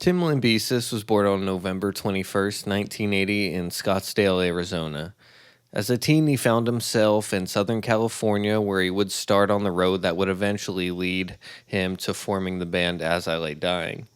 Tim Lambesis was born on November 21st, 1980 in Scottsdale, Arizona. As a teen, he found himself in Southern California, where he would start on the road that would eventually lead him to forming the band As I Lay Dying.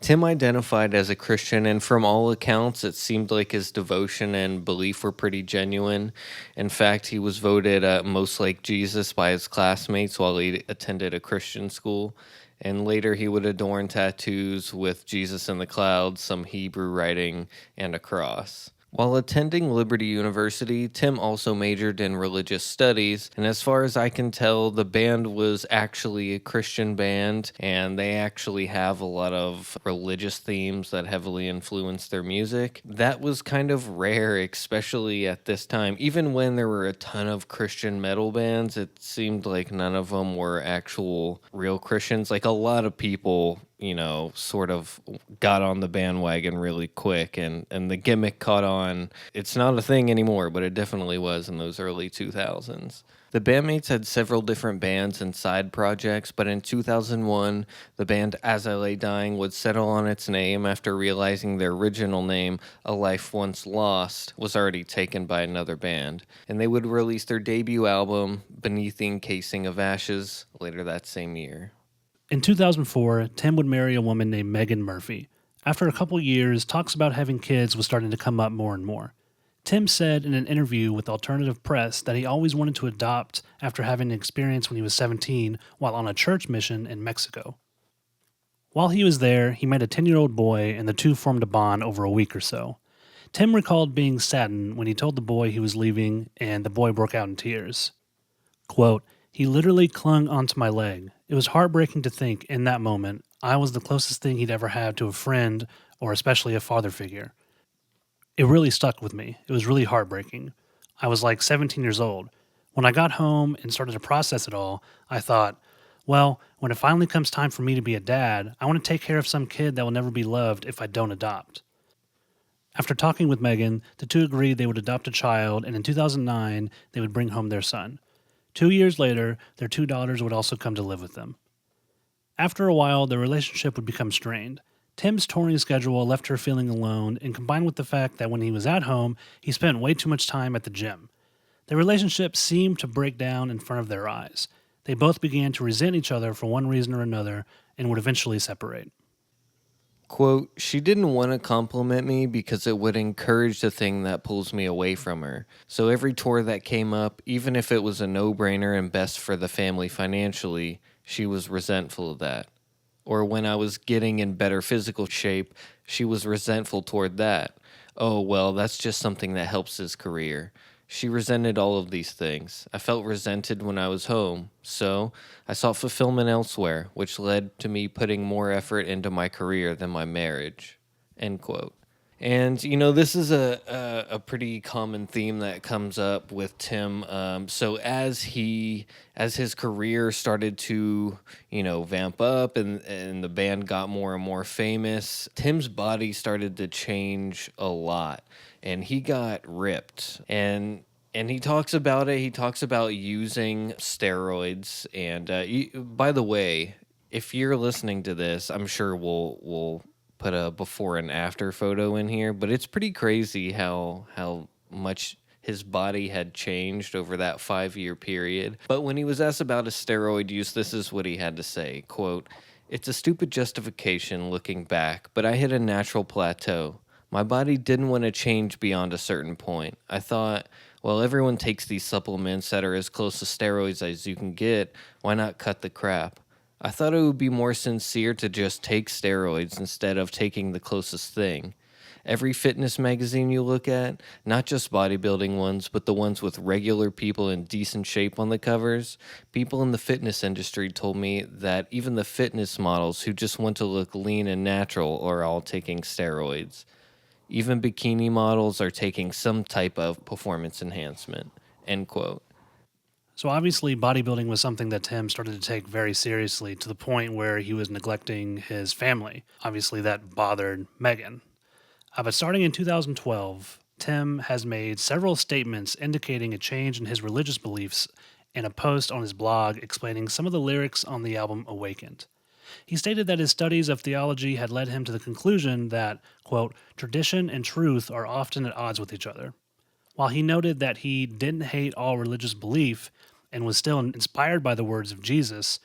Tim identified as a Christian, and from all accounts, it seemed like his devotion and belief were pretty genuine. In fact, he was voted most like Jesus by his classmates while he attended a Christian school. And later, he would adorn tattoos with Jesus in the clouds, some Hebrew writing, and a cross. While attending Liberty University, Tim also majored in religious studies, and as far as I can tell, the band was actually a Christian band, and they actually have a lot of religious themes that heavily influence their music. That was kind of rare, especially at this time. Even when there were a ton of Christian metal bands, it seemed like none of them were actual real Christians. Like a lot of people sort of got on the bandwagon really quick and the gimmick caught on. It's not a thing anymore, but it definitely was in those early 2000s. The bandmates had several different bands and side projects, but in 2001, the band As I Lay Dying would settle on its name after realizing their original name, A Life Once Lost, was already taken by another band, and they would release their debut album, Beneath the Encasing of Ashes, later that same year. In 2004, Tim would marry a woman named Megan Murphy. After a couple years, talks about having kids was starting to come up more and more. Tim said in an interview with Alternative Press that he always wanted to adopt after having an experience when he was 17 while on a church mission in Mexico. While he was there, he met a 10-year-old boy and the two formed a bond over a week or so. Tim recalled being saddened when he told the boy he was leaving and the boy broke out in tears. Quote, "He literally clung onto my leg. It was heartbreaking to think, in that moment, I was the closest thing he'd ever had to a friend, or especially a father figure. It really stuck with me. It was really heartbreaking. I was like 17 years old. When I got home and started to process it all, I thought, well, when it finally comes time for me to be a dad, I want to take care of some kid that will never be loved if I don't adopt." After talking with Megan, the two agreed they would adopt a child, and in 2009, they would bring home their son. 2 years later, their two daughters would also come to live with them. After a while, their relationship would become strained. Tim's touring schedule left her feeling alone, and combined with the fact that when he was at home, he spent way too much time at the gym. Their relationship seemed to break down in front of their eyes. They both began to resent each other for one reason or another and would eventually separate. Quote, "She didn't want to compliment me because it would encourage the thing that pulls me away from her. So every tour that came up, even if it was a no-brainer and best for the family financially, she was resentful of that. Or when I was getting in better physical shape, she was resentful toward that. Oh, well, that's just something that helps his career. She resented all of these things. I felt resented when I was home, so I sought fulfillment elsewhere, which led to me putting more effort into my career than my marriage." End quote. And, this is a pretty common theme that comes up with Tim. So as his career started to, vamp up and the band got more and more famous, Tim's body started to change a lot. And he got ripped. And he talks about it. He talks about using steroids. And by the way, if you're listening to this, I'm sure we'll put a before and after photo in here, but it's pretty crazy how much his body had changed over that 5-year period. But when he was asked about his steroid use, this is what he had to say, quote, "It's a stupid justification looking back, but I hit a natural plateau. My body didn't want to change beyond a certain point. I thought, well, everyone takes these supplements that are as close to steroids as you can get. Why not cut the crap? I thought it would be more sincere to just take steroids instead of taking the closest thing. Every fitness magazine you look at, not just bodybuilding ones, but the ones with regular people in decent shape on the covers, people in the fitness industry told me that even the fitness models who just want to look lean and natural are all taking steroids. Even bikini models are taking some type of performance enhancement." End quote. So obviously, bodybuilding was something that Tim started to take very seriously to the point where he was neglecting his family. Obviously, that bothered Megan. But starting in 2012, Tim has made several statements indicating a change in his religious beliefs and a post on his blog explaining some of the lyrics on the album Awakened. He stated that his studies of theology had led him to the conclusion that, quote, tradition and truth are often at odds with each other. While he noted that he didn't hate all religious belief and was still inspired by the words of Jesus,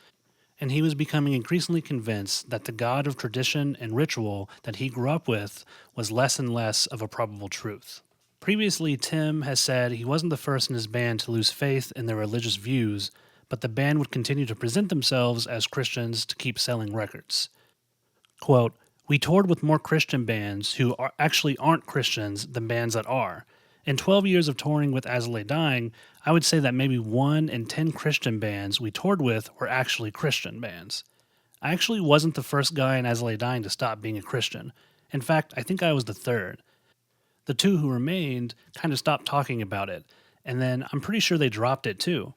and he was becoming increasingly convinced that the God of tradition and ritual that he grew up with was less and less of a probable truth. Previously, Tim has said he wasn't the first in his band to lose faith in their religious views, but the band would continue to present themselves as Christians to keep selling records. Quote, we toured with more Christian bands who actually aren't Christians than bands that are. In 12 years of touring with As I Lay Dying, I would say that maybe 1 in 10 Christian bands we toured with were actually Christian bands. I actually wasn't the first guy in As I Lay Dying to stop being a Christian. In fact, I think I was the third. The 2 who remained kind of stopped talking about it, and then I'm pretty sure they dropped it too.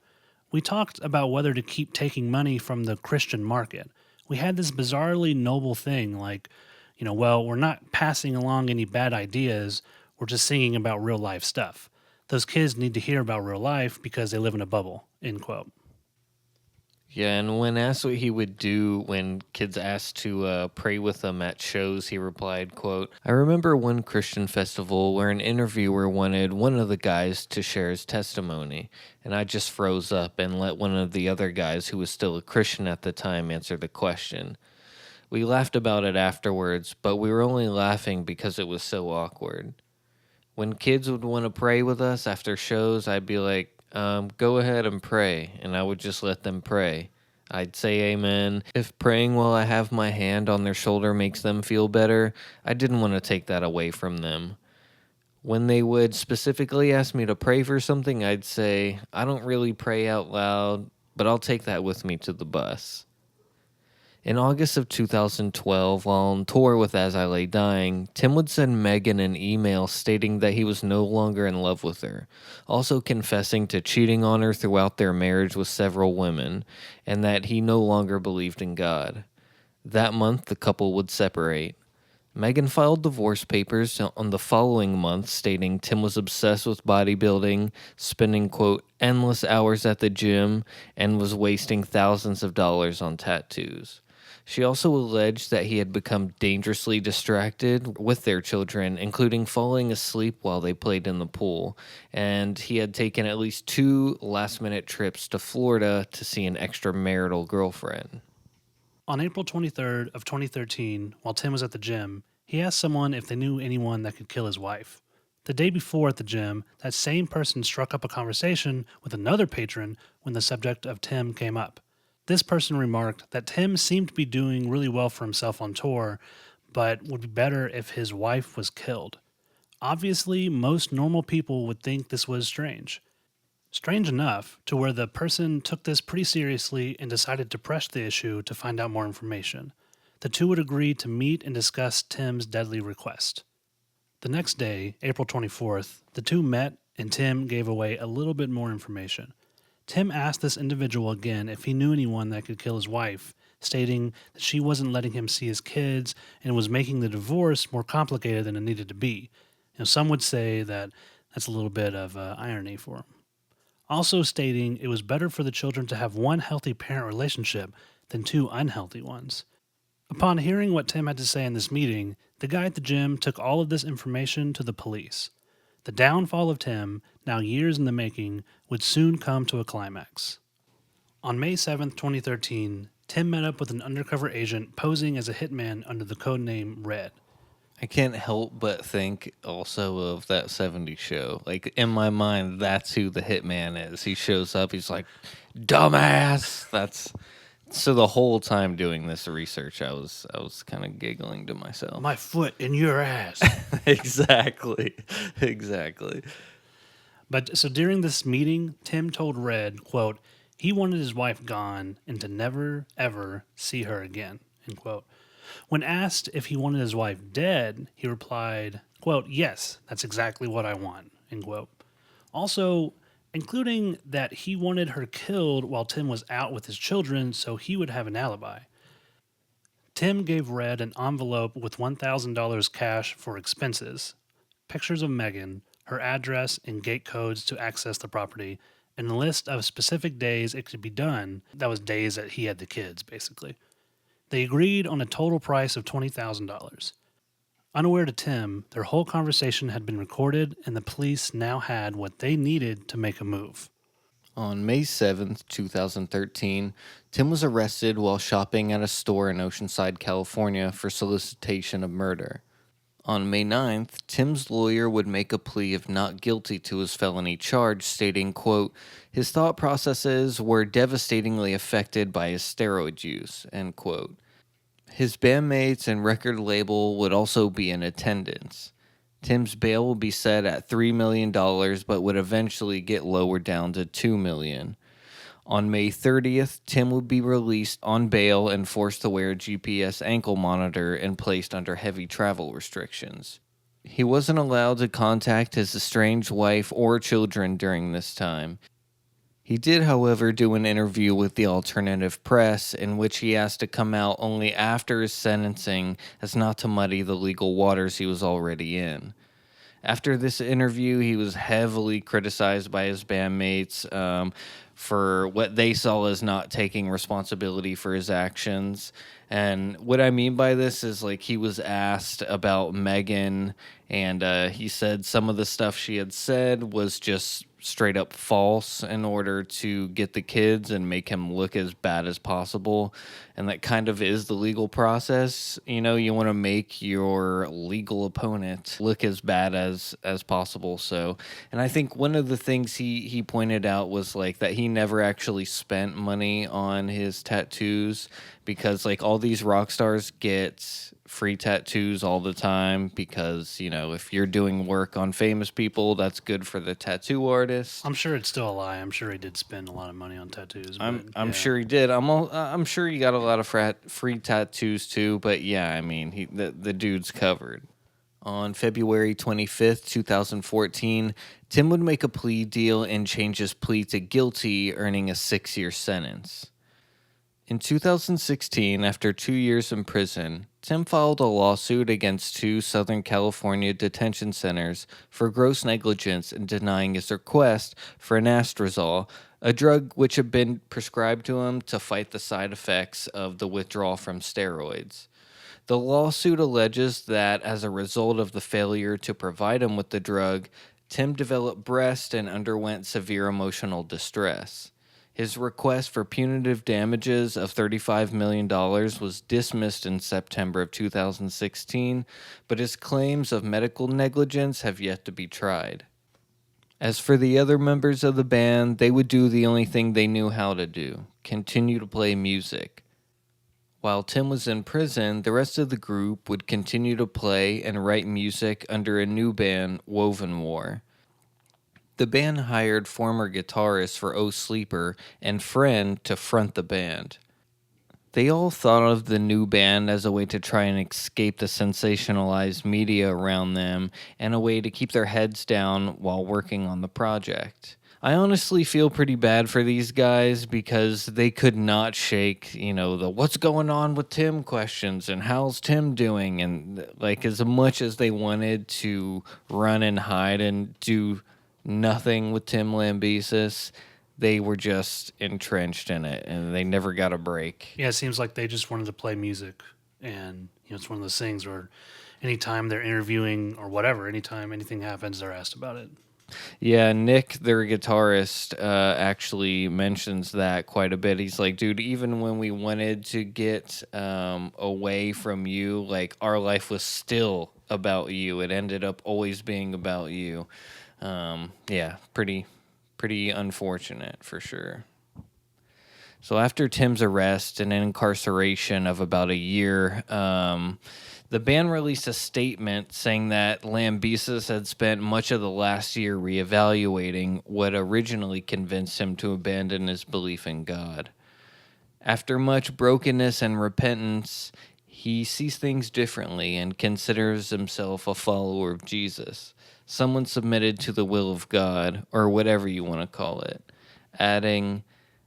We talked about whether to keep taking money from the Christian market. We had this bizarrely noble thing like, well, we're not passing along any bad ideas, we're just singing about real life stuff. Those kids need to hear about real life because they live in a bubble, end quote. Yeah, and when asked what he would do when kids asked to pray with him at shows, he replied, quote, I remember one Christian festival where an interviewer wanted one of the guys to share his testimony, and I just froze up and let one of the other guys who was still a Christian at the time answer the question. We laughed about it afterwards, but we were only laughing because it was so awkward. When kids would want to pray with us after shows, I'd be like, go ahead and pray, and I would just let them pray. I'd say amen. If praying while I have my hand on their shoulder makes them feel better, I didn't want to take that away from them. When they would specifically ask me to pray for something, I'd say, I don't really pray out loud, but I'll take that with me to the bus. In August of 2012, while on tour with As I Lay Dying, Tim would send Megan an email stating that he was no longer in love with her, also confessing to cheating on her throughout their marriage with several women, and that he no longer believed in God. That month, the couple would separate. Megan filed divorce papers on the following month, stating Tim was obsessed with bodybuilding, spending, quote, endless hours at the gym, and was wasting thousands of dollars on tattoos. She also alleged that he had become dangerously distracted with their children, including falling asleep while they played in the pool, and he had taken at least 2 last-minute trips to Florida to see an extramarital girlfriend. On April 23rd of 2013, while Tim was at the gym, he asked someone if they knew anyone that could kill his wife. The day before at the gym, that same person struck up a conversation with another patron when the subject of Tim came up. This person remarked that Tim seemed to be doing really well for himself on tour, but would be better if his wife was killed. Obviously, most normal people would think this was strange. Strange enough to where the person took this pretty seriously and decided to press the issue to find out more information. The 2 would agree to meet and discuss Tim's deadly request. The next day, April 24th, the 2 met and Tim gave away a little bit more information. Tim asked this individual again if he knew anyone that could kill his wife, stating that she wasn't letting him see his kids and was making the divorce more complicated than it needed to be. Some would say that that's a little bit of irony for him. Also stating it was better for the children to have one healthy parent relationship than 2 unhealthy ones. Upon hearing what Tim had to say in this meeting, the guy at the gym took all of this information to the police. The downfall of Tim, now years in the making, would soon come to a climax. On May 7, 2013, Tim met up with an undercover agent posing as a hitman under the codename Red. I can't help but think also of that 70s show. Like, in my mind, that's who the hitman is. He shows up, he's like, dumbass! So the whole time doing this research, I was kind of giggling to myself. My foot in your ass. Exactly. But so during this meeting, Tim told Red, quote, he wanted his wife gone and to never, ever see her again, end quote. When asked if he wanted his wife dead, he replied, quote, yes, that's exactly what I want, end quote. Also, including that he wanted her killed while Tim was out with his children so he would have an alibi. Tim gave Red an envelope with $1,000 cash for expenses, pictures of Megan, her address and gate codes to access the property, and a list of specific days it could be done. That was days that he had the kids, basically. They agreed on a total price of $20,000. Unaware to Tim, their whole conversation had been recorded, and the police now had what they needed to make a move. On May 7th, 2013, Tim was arrested while shopping at a store in Oceanside, California for solicitation of murder. On May 9th, Tim's lawyer would make a plea of not guilty to his felony charge, stating, quote, his thought processes were devastatingly affected by his steroid use, end quote. His bandmates and record label would also be in attendance. Tim's bail will be set at $3 million, but would eventually get lowered down to $2 million. On May 30th, Tim would be released on bail and forced to wear a GPS ankle monitor and placed under heavy travel restrictions. He wasn't allowed to contact his estranged wife or children during this time. He did, however, do an interview with the alternative press in which he asked to come out only after his sentencing as not to muddy the legal waters he was already in. After this interview, he was heavily criticized by his bandmates for what they saw as not taking responsibility for his actions. And what I mean by this is, like, he was asked about Megan, and he said some of the stuff she had said was just straight up false in order to get the kids and make him look as bad as possible. And that kind of is the legal process. You know, you want to make your legal opponent look as bad as possible. So, and I think one of the things he pointed out was like that he never actually spent money on his tattoos, because like all these rock stars get free tattoos all the time because, you know, if you're doing work on famous people, that's good for the tattoo artist. I'm sure it's still a lie. I'm sure he did spend a lot of money on tattoos. I'm yeah. sure he did. I'm sure he got a lot of free tattoos too. But yeah, I mean, the dude's covered. On February 25th, 2014, Tim would make a plea deal and change his plea to guilty, earning a 6-year sentence. In 2016, after 2 years in prison, Tim filed a lawsuit against 2 Southern California detention centers for gross negligence in denying his request for anastrozole, a drug which had been prescribed to him to fight the side effects of the withdrawal from steroids. The lawsuit alleges that as a result of the failure to provide him with the drug, Tim developed breast and underwent severe emotional distress. His request for punitive damages of $35 million was dismissed in September of 2016, but his claims of medical negligence have yet to be tried. As for the other members of the band, they would do the only thing they knew how to do: continue to play music. While Tim was in prison, the rest of the group would continue to play and write music under a new band, Woven War. The band hired former guitarist for Oh Sleeper and Friend to front the band. They all thought of the new band as a way to try and escape the sensationalized media around them and a way to keep their heads down while working on the project. I honestly feel pretty bad for these guys because they could not shake, the what's going on with Tim questions and how's Tim doing, and like as much as they wanted to run and hide and do nothing with Tim Lambesis, they were just entrenched in it and they never got a break. Yeah, it seems like they just wanted to play music, and it's one of those things where anytime they're interviewing or whatever, anytime anything happens, they're asked about it. Yeah, Nick, their guitarist, actually mentions that quite a bit. He's like, dude, even when we wanted to get away from you, like our life was still about you. It ended up always being about you. Yeah, pretty unfortunate for sure. So after Tim's arrest and incarceration of about a year, the band released a statement saying that Lambesis had spent much of the last year reevaluating what originally convinced him to abandon his belief in God. After much brokenness and repentance, he sees things differently and considers himself a follower of Jesus, someone submitted to the will of God, or whatever you want to call it, adding,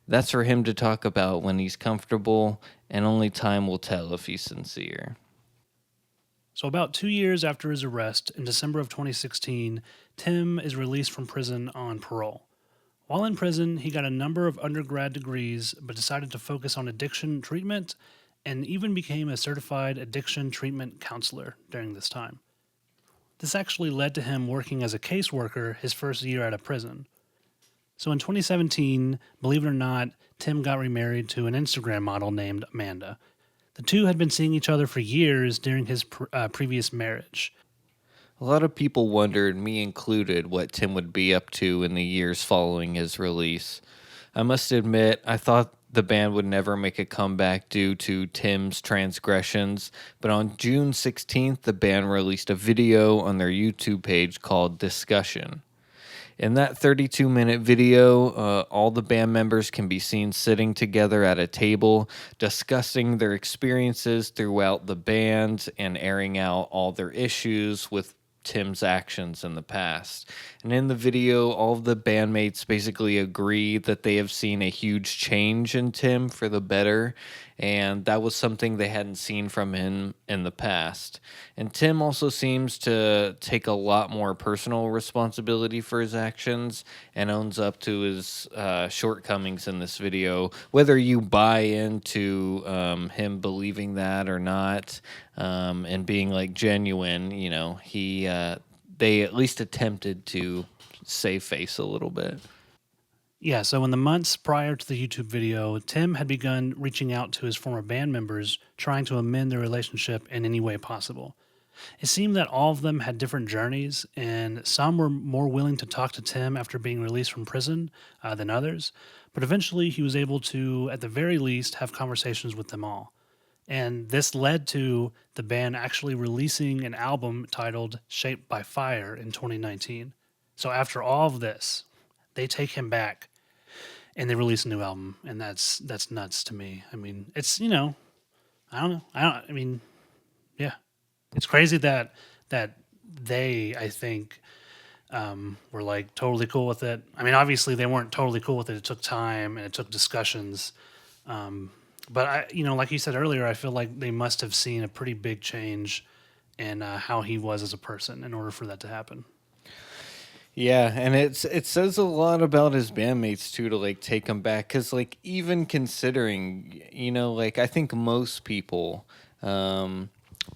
that's for him to talk about when he's comfortable, and only time will tell if he's sincere. So about 2 years after his arrest, in December of 2016, Tim is released from prison on parole. While in prison, he got a number of undergrad degrees, but decided to focus on addiction treatment and even became a certified addiction treatment counselor during this time. This actually led to him working as a caseworker his first year out of prison. So in 2017, believe it or not, Tim got remarried to an Instagram model named Amanda. The two had been seeing each other for years during his previous marriage. A lot of people wondered, me included, what Tim would be up to in the years following his release. I must admit, I thought the band would never make a comeback due to Tim's transgressions, but on June 16th, the band released a video on their YouTube page called Discussion. In that 32-minute video, all the band members can be seen sitting together at a table, discussing their experiences throughout the band and airing out all their issues with Tim's actions in the past. And in the video, all of the bandmates basically agree that they have seen a huge change in Tim for the better, and that was something they hadn't seen from him in the past. And Tim also seems to take a lot more personal responsibility for his actions and owns up to his shortcomings in this video, whether you buy into him believing that or not, and being like genuine. They at least attempted to save face a little bit. Yeah, so in the months prior to the YouTube video, Tim had begun reaching out to his former band members, trying to amend their relationship in any way possible. It seemed that all of them had different journeys, and some were more willing to talk to Tim after being released from prison than others, but eventually he was able to, at the very least, have conversations with them all. And this led to the band actually releasing an album titled Shaped by Fire in 2019. So after all of this, they take him back and they release a new album, and that's nuts to me. I mean, it's, I don't know. I mean, yeah. It's crazy that they, I think, were like totally cool with it. I mean, obviously they weren't totally cool with it. It took time and it took discussions. But like you said earlier, I feel like they must have seen a pretty big change in how he was as a person in order for that to happen. Yeah, and it says a lot about his bandmates too to like take him back, because like even considering, like I think most people, man,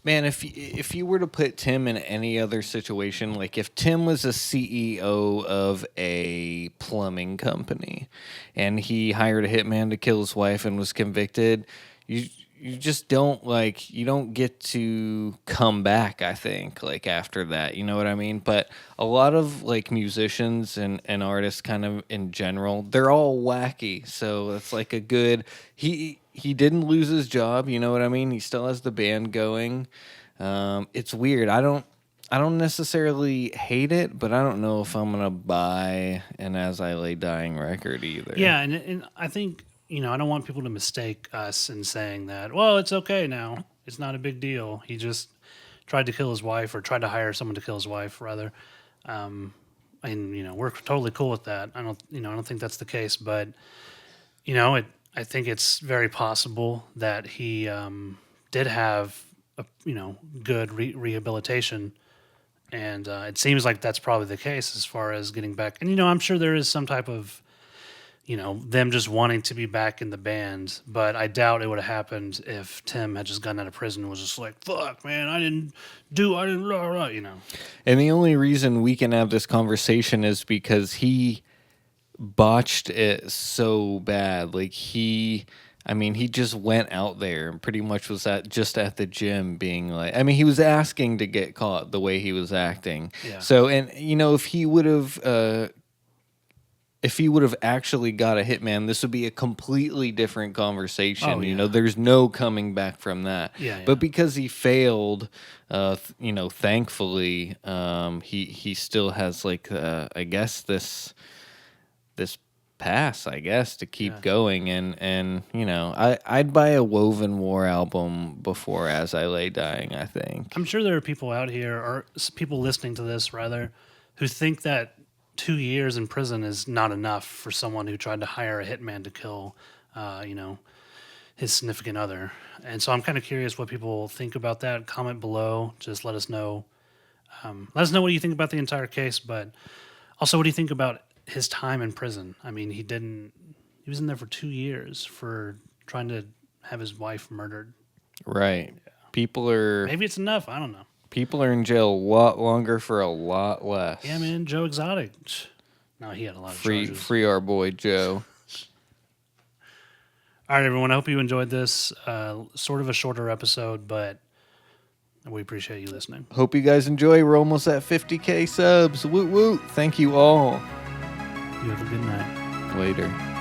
if you were to put Tim in any other situation, like if Tim was a CEO of a plumbing company and he hired a hitman to kill his wife and was convicted, you just you don't get to come back, I think, like after that, you know what I mean? But a lot of like musicians and artists kind of in general, they're all wacky. So it's like a good, he didn't lose his job, you know what I mean? He still has the band going. It's weird. I don't necessarily hate it, but I don't know if I'm gonna buy an As I Lay Dying record either. Yeah, and I think, I don't want people to mistake us in saying that, well, it's okay now. It's not a big deal. He just tried to kill his wife, or tried to hire someone to kill his wife, rather. And, we're totally cool with that. I don't think that's the case, but, I think it's very possible that he did have a, good rehabilitation. And it seems like that's probably the case as far as getting back. And, I'm sure there is some type of, them just wanting to be back in the band. But I doubt it would have happened if Tim had just gotten out of prison and was just like, fuck, man, I didn't, blah, blah, And the only reason we can have this conversation is because he botched it so bad. Like he just went out there and pretty much was just at the gym being like, he was asking to get caught the way he was acting. Yeah. So, and if he would have actually got a hitman, this would be a completely different conversation. Oh, yeah. There's no coming back from that. Yeah. But because he failed, thankfully, he still has like, I guess this pass, I guess, to keep going. And I'd buy a Woven War album before As I Lay Dying, I think. I'm sure there are people out here, or people listening to this rather, who think that 2 years in prison is not enough for someone who tried to hire a hitman to kill, his significant other. And so I'm kind of curious what people think about that. Comment below. Just let us know. Let us know what you think about the entire case, but also what do you think about his time in prison? He was in there for 2 years for trying to have his wife murdered. Right. People are Maybe it's enough. I don't know. people are in jail a lot longer for a lot less. Yeah, man. Joe Exotic. No, he had a lot of charges. Free our boy Joe. All right, everyone. I hope you enjoyed this. Sort of a shorter episode, but we appreciate you listening. Hope you guys enjoy. We're almost at 50K subs. Woot woot. Thank you all. You have a good night. Later.